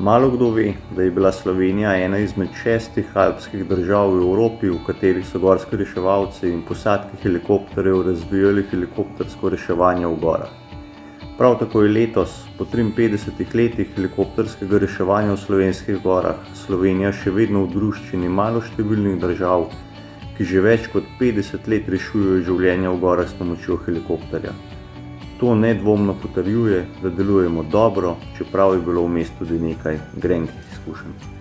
Malo kdo ve, da je bila Slovenija ena izmed 6 alpskih držav v Evropi, v katerih so gorski reševalci in posadki helikopterjev razvijali helikoptersko reševanje v gorah. Prav tako je letos, po 53 letih helikopterskega reševanja v slovenskih gorah, Slovenija še vedno v druščini maloštevilnih držav, ki že več kot 50 let rešujejo življenja v gorah s pomočjo helikopterja. To nedvomno potrjuje, da delujemo dobro, čeprav je bilo vmes tudi nekaj grenkih izkušenj.